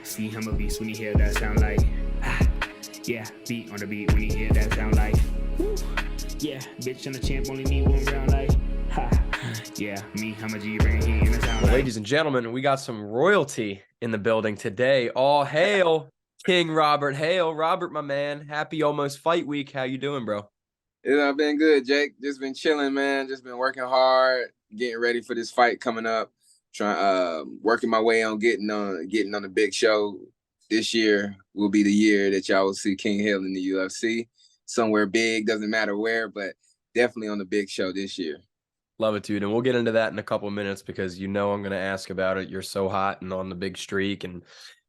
See him a beast when he hear that sound like yeah, beat on the beat when he hear that sound like woo. Yeah, bitch and the champ only need one round like ha. Yeah, me, I'm a G bring heat in the sound Well, like. ladies and gentlemen, we got some royalty in the building today. All hail King Robert Hale. Robert, my man, happy almost fight week. How you doing, bro? I've been good, Jake. Just been chilling, man. Just been working hard, getting ready for this fight coming up. Working my way on getting on the big show. This year will be the year that y'all will see King Hale in the UFC. Somewhere big, doesn't matter where, but definitely on the big show this year. Love it, dude. And we'll get into that in a couple of minutes because you know I'm going to ask about it. You're so hot and on the big streak and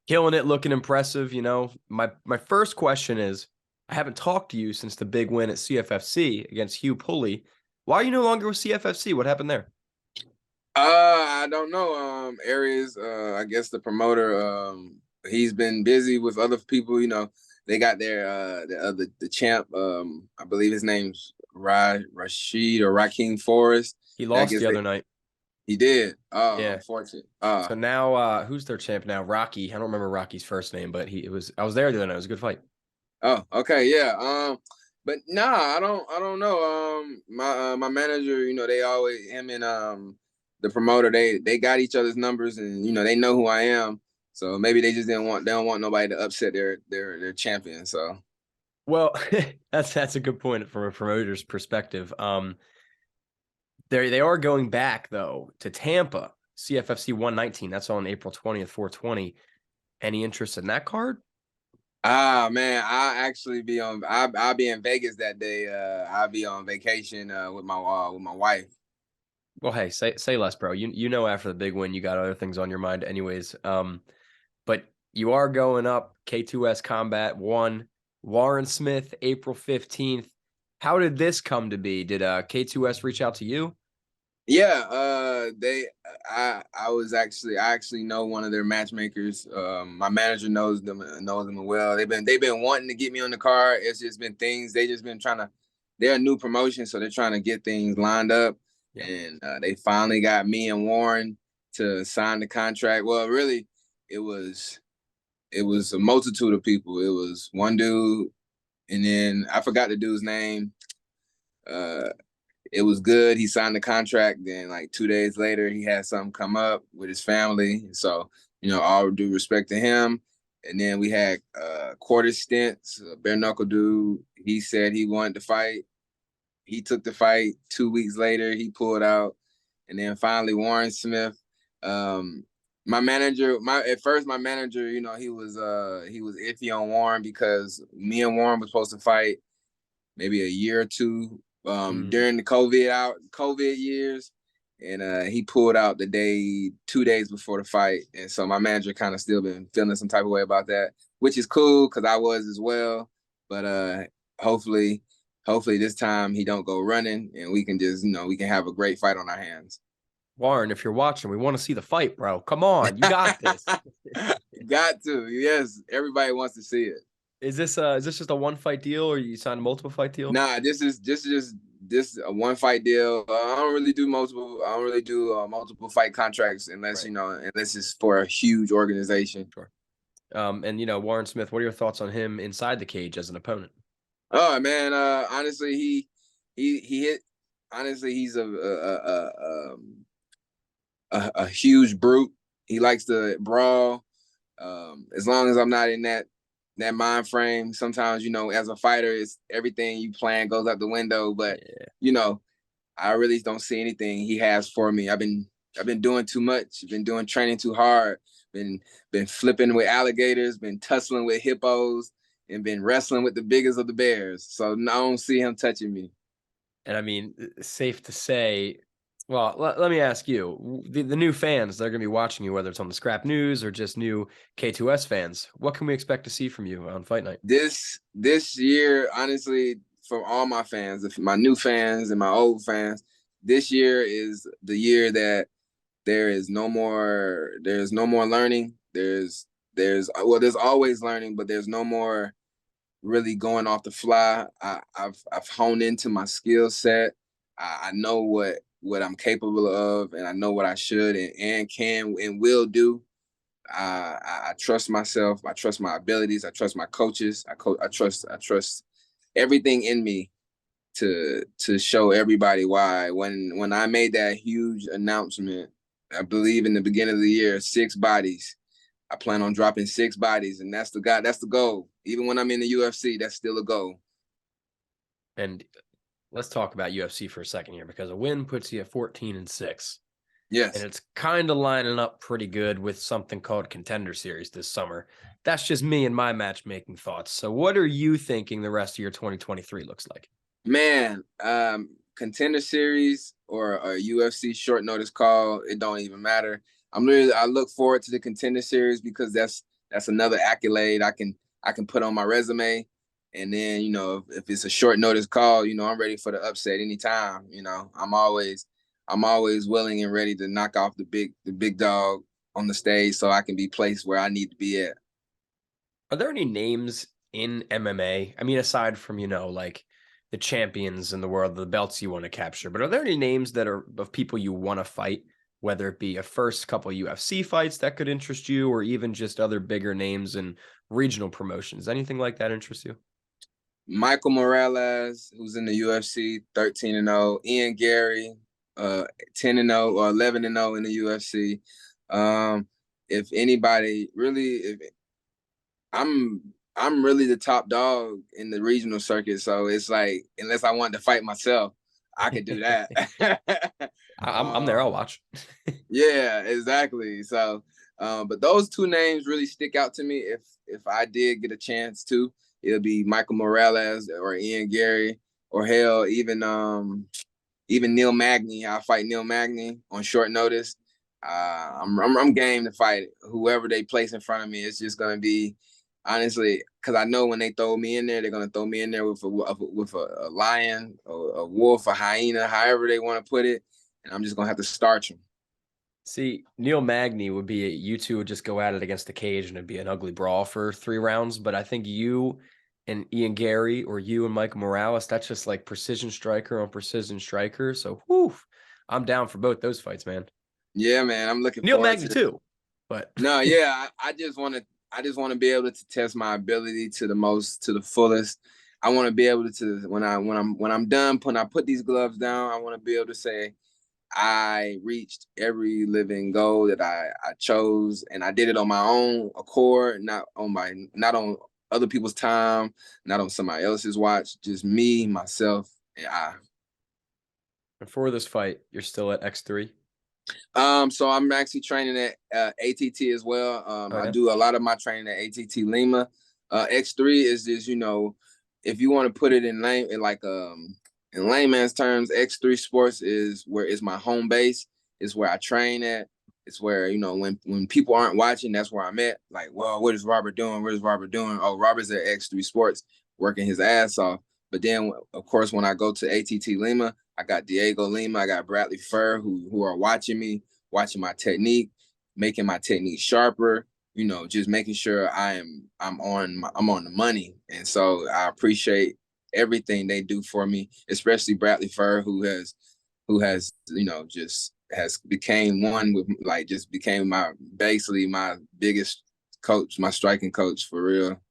killing it, looking impressive. You know, my first question is, I haven't talked to you since the big win at CFFC against Hugh Pulley. Why are you no longer with CFFC? What happened there? I don't know. Aries, I guess the promoter, he's been busy with other people. You know, they got their the champ. I believe his name's Rashid or Raheem Forrest. He lost the other night. He did. Oh, yeah. Unfortunate. So now, who's their champ now? Rocky. I don't remember Rocky's first name, but I was there the other night. It was a good fight. Oh, okay, yeah. But nah, I don't know. My manager, you know, they always him and the promoter, they got each other's numbers, and you know they know who I am. So maybe they just they don't want nobody to upset their champion. So, well, that's a good point from a promoter's perspective. They are going back though to Tampa, CFFC 119. That's on April 20th, 420. Any interest in that card? Man, I'll be in Vegas that day. I'll be on vacation with my wife. Well, hey, say less, bro. You know after the big win, you got other things on your mind anyways. But you are going up K2S Combat 1, Warren Smith, April 15th. How did this come to be? Did K2S reach out to you? Yeah, I actually know one of their matchmakers. My manager knows them well. They've been wanting to get me on the card. It's just been things they just been trying to. They're a new promotion, so they're trying to get things lined up. Yeah. And they finally got me and Warren to sign the contract. Well, really, it was a multitude of people. It was one dude, and then I forgot the dude's name. It was good. He signed the contract. Then like 2 days later, he had something come up with his family. So, you know, all due respect to him. And then we had quarter stints, a bare knuckle dude. He said he wanted to fight. He took the fight. 2 weeks later, he pulled out. And then finally, Warren Smith. My manager, my manager, you know, he was iffy on Warren because me and Warren were supposed to fight maybe a year or two during the COVID years, and he pulled out 2 days before the fight, and so my manager kind of still been feeling some type of way about that, which is cool because I was as well. But hopefully this time he don't go running, and we can just we can have a great fight on our hands. Warren, if you're watching, we want to see the fight, bro. Come on, you got this. You got to, yes. Everybody wants to see it. Is this just a one fight deal, or you signed a multiple fight deal? Nah, this is a one fight deal. I don't really do multiple fight contracts unless unless it's for a huge organization. Sure. And Warren Smith, what are your thoughts on him inside the cage as an opponent? Oh man, honestly, he hit. Honestly, he's a huge brute. He likes to brawl. As long as I'm not in that mind frame, sometimes as a fighter, it's everything you plan goes out the window. But I really don't see anything he has for me. I've been doing too much. Been training too hard. Been flipping with alligators. Been tussling with hippos, and been wrestling with the biggest of the bears. So I don't see him touching me. And I mean, safe to say. Well, let me ask you, the new fans, they're going to be watching you, whether it's on the Scrap News or just new K2S fans. What can we expect to see from you on Fight Night? This year, honestly, from all my fans, my new fans and my old fans, this year is the year that there's no more learning. There's always learning, but there's no more really going off the fly. I've honed into my skill set. I know what I'm capable of, and I know what I should and can and will do. I trust myself. I trust my abilities. I trust my coaches. I trust everything in me to show everybody why. When I made that huge announcement, I believe in the beginning of the year, 6 bodies. I plan on dropping 6 bodies, and that's the goal. Even when I'm in the UFC, that's still a goal. And let's talk about UFC for a second here, because a win puts you at 14-6. Yes. And it's kind of lining up pretty good with something called Contender Series this summer. That's just me and my matchmaking thoughts. So what are you thinking the rest of your 2023 looks like? Man, Contender Series or a UFC short notice call, it don't even matter. I look forward to the Contender Series because that's another accolade I can put on my resume. And then, if it's a short notice call, I'm ready for the upset anytime. I'm always willing and ready to knock off the big dog on the stage so I can be placed where I need to be at. Are there any names in MMA? I mean, aside from, like the champions in the world, the belts you want to capture, but are there any names that are of people you want to fight, whether it be a first couple UFC fights that could interest you, or even just other bigger names in regional promotions? Anything like that interest you? Michael Morales, who's in the UFC, 13-0. Ian Garry, 10-0 or 11-0 in the UFC. If anybody really, I'm really the top dog in the regional circuit, so it's like unless I wanted to fight myself, I could do that. I'm there. I'll watch. Yeah, exactly. So, but those 2 names really stick out to me. If I did get a chance to, it'll be Michael Morales or Ian Garry or hell, even Neil Magny. I'll fight Neil Magny on short notice. I'm game to fight whoever they place in front of me. It's just gonna be, honestly, because I know when they throw me in there, they're gonna throw me in there with a lion, or a wolf, a hyena, however they want to put it, and I'm just gonna have to starch them. See, Neil Magny would be you two would just go at it against the cage and it'd be an ugly brawl for 3 rounds. But I think you and Ian Garry, or you and Michael Morales, that's just like precision striker on precision striker. So whew, I'm down for both those fights, man. Yeah, man, I'm looking Neil forward Magny to it. too. But No, yeah, I just want to be able to test my ability to the fullest. I want to be able to when I'm done, when I put these gloves down, I want to be able to say I reached every living goal that I chose, and I did it on my own accord, not on other people's time, not on somebody else's watch, just me, myself, and I. before this fight, you're still at X3. So I'm actually training at ATT as well. I Yeah. do a lot of my training at ATT Lima. X3 is just, if you want to put it in layman's terms, X3 Sports is where is my home base. It's where I train at. It's where, when people aren't watching, that's where I'm at. Like, well, what is Robert doing? What is Robert doing? Oh, Robert's at X3 Sports working his ass off. But then, of course, when I go to ATT Lima, I got Diego Lima, I got Bradley Furr, who are watching me, watching my technique, making my technique sharper. Just making sure I'm on the money. And so I appreciate everything they do for me, especially Bradley Furr, who has just has became one with just became basically my biggest coach, my striking coach for real.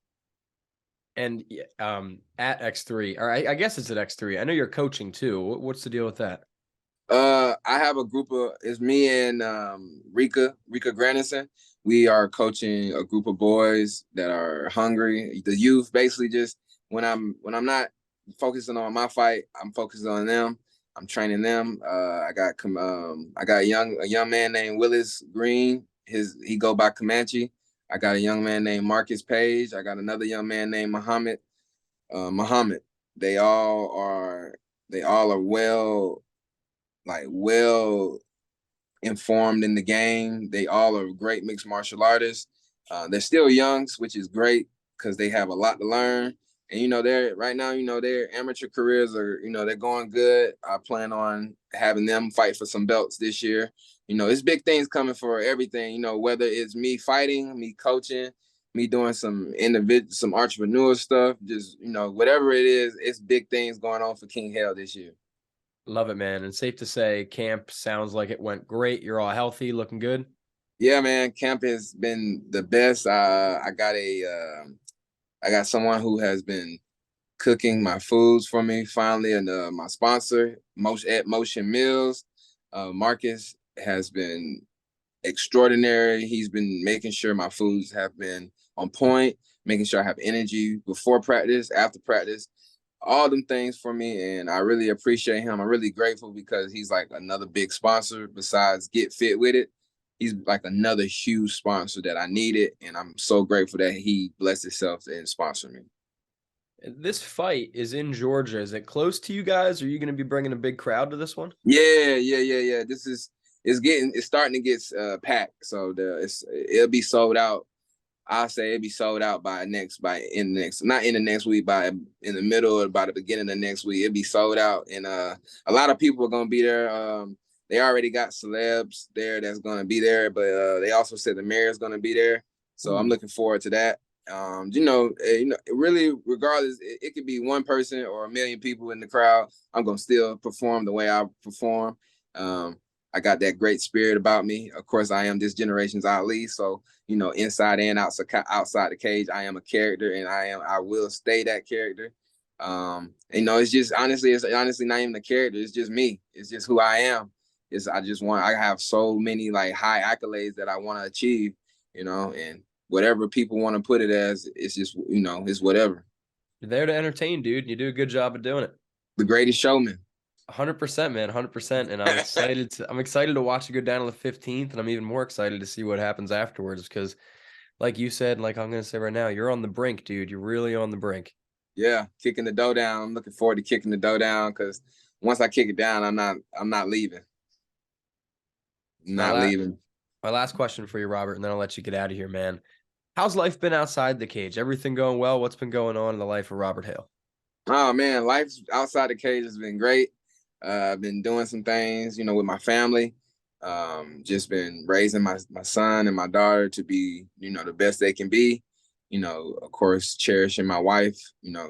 And at X3, or I guess it's at X3. I know you're coaching too. What's the deal with that? I have a group of, it's me and Rika Granison. We are coaching a group of boys that are hungry. The youth, basically, just when I'm not focusing on my fight, I'm focusing on them. I'm training them. I got a young man named Willis Green. He go by Comanche. I got a young man named Marcus Page. I got another young man named Muhammad. They all are well informed in the game. They all are great mixed martial artists. They're still young, which is great because they have a lot to learn. And they're right now, their amateur careers are, they're going good. I plan on having them fight for some belts this year. It's big things coming for everything. Whether it's me fighting, me coaching, me doing some entrepreneur stuff, just whatever it is, it's big things going on for King Hale this year. Love it, man. And safe to say, camp sounds like it went great. You're all healthy, looking good. Yeah, man, camp has been the best. I got someone who has been cooking my foods for me finally, and my sponsor, Motion Meals, Marcus, has been extraordinary. He's been making sure my foods have been on point, making sure I have energy before practice, after practice, all them things for me. And I really appreciate him. I'm really grateful because he's like another big sponsor besides Get Fit With It. He's like another huge sponsor that I needed. And I'm so grateful that he blessed himself and sponsored me. This fight is in Georgia. Is it close to you guys? Are you going to be bringing a big crowd to this one? Yeah. It's starting to get packed. So it'll be sold out. I'll say it'll be sold out not in the next week, by in the middle or by the beginning of next week. It'll be sold out. And a lot of people are gonna be there. They already got celebs there that's gonna be there, but they also said the mayor's gonna be there. So I'm looking forward to that. Really, regardless, it could be one person or a million people in the crowd. I'm gonna still perform the way I perform. I got that great spirit about me. Of course, I am this generation's Ali. So, inside and outside the cage, I am a character, and I will stay that character. It's honestly not even a character. It's just me. It's just who I am. I have so many like high accolades that I want to achieve, and whatever people want to put it as, it's just, it's whatever. You're there to entertain, dude. You do a good job of doing it. The greatest showman. 100%, man, 100%. And I'm excited to watch it go down to the 15th, and I'm even more excited to see what happens afterwards because, like you said, like I'm going to say right now, you're on the brink, dude. You're really on the brink. Yeah, kicking the dough down. I'm looking forward to kicking the dough down because once I kick it down, I'm not leaving. Not leaving. My last question for you, Robert, and then I'll let you get out of here, man. How's life been outside the cage? Everything going well? What's been going on in the life of Robert Hale? Oh man, life outside the cage has been great. I've been doing some things, with my family. Just been raising my son and my daughter to be, the best they can be. Of course, cherishing my wife.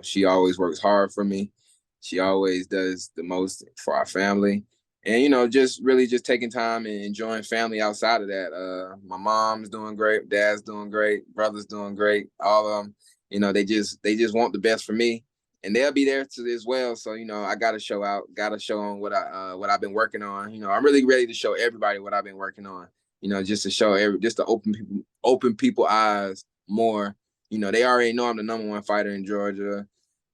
She always works hard for me. She always does the most for our family. And, just really just taking time and enjoying family outside of that. My mom's doing great. Dad's doing great. Brother's doing great. All of them, they just want the best for me. And they'll be there as well. So, I got to show them what I've been working on. I'm really ready to show everybody what I've been working on, just to show just to open people eyes more. They already know I'm the #1 fighter in Georgia.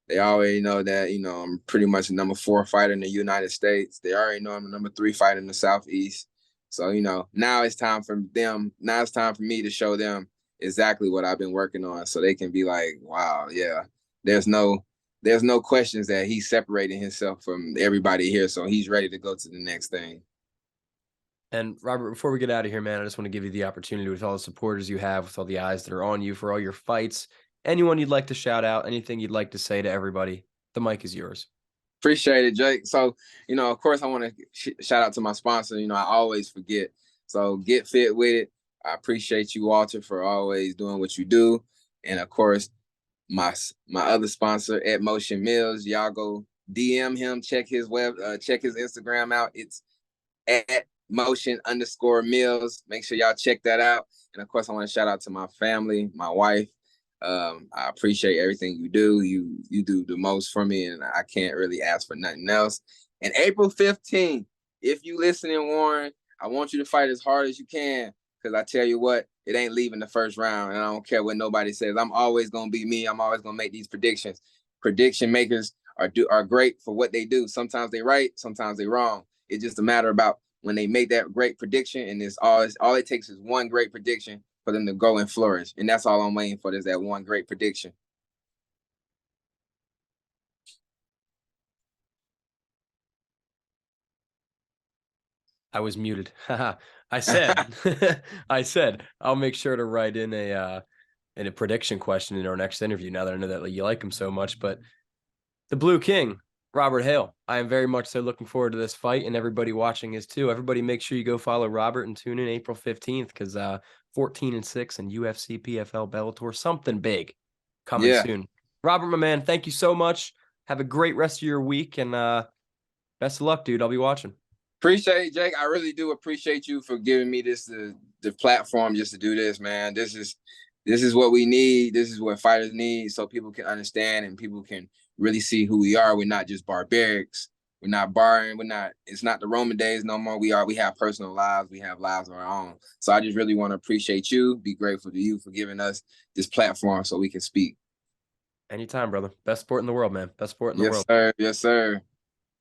They already know that, I'm pretty much the #4 fighter in the United States. They already know I'm the #3 fighter in the Southeast. So, now it's time for them. Now it's time for me to show them exactly what I've been working on so they can be like, wow, yeah, there's no questions that he's separating himself from everybody here. So he's ready to go to the next thing. And Robert, before we get out of here, man, I just want to give you the opportunity with all the supporters you have, with all the eyes that are on you for all your fights. Anyone you'd like to shout out, anything you'd like to say to everybody, the mic is yours. Appreciate it, Jake. So, of course, I want to shout out to my sponsor. I always forget. So Get Fit With It. I appreciate you, Walter, for always doing what you do. And, of course, my other sponsor, at Motion Meals. Y'all go DM him, check his Instagram out. It's at @motion_meals. Make sure y'all check that out. And of course, I want to shout out to my family, my wife. I appreciate everything you do. You do the most for me, and I can't really ask for nothing else. And April 15th, if you listening, Warren, I want you to fight as hard as you can, because I tell you what, it ain't leaving the first round, and I don't care what nobody says. I'm always going to be me. I'm always going to make these predictions. Prediction makers are great for what they do. Sometimes they right, sometimes they wrong. It's just a matter about when they make that great prediction, and all it takes is one great prediction for them to go and flourish. And that's all I'm waiting for, is that one great prediction. I was muted. I said, I'll make sure to write in a prediction question in our next interview, now that I know that you like him so much. But the Blue King, Robert Hale, I am very much so looking forward to this fight, and everybody watching is too. Everybody make sure you go follow Robert and tune in April 15th, because 14-6 and UFC, PFL, Bellator, something big coming soon. Robert, my man, thank you so much. Have a great rest of your week, and best of luck, dude. I'll be watching. Appreciate Jake. I really do appreciate you for giving me this the platform just to do this, man. This is what we need. This is what fighters need, so people can understand and people can really see who we are. We're not just barbarics. We're not barring. We're not. It's not the Roman days no more. We have personal lives. We have lives of our own. So I just really want to appreciate you. Be grateful to you for giving us this platform so we can speak. Anytime, brother. Best sport in the world, man. Best sport in the world. Yes, sir. Yes, sir.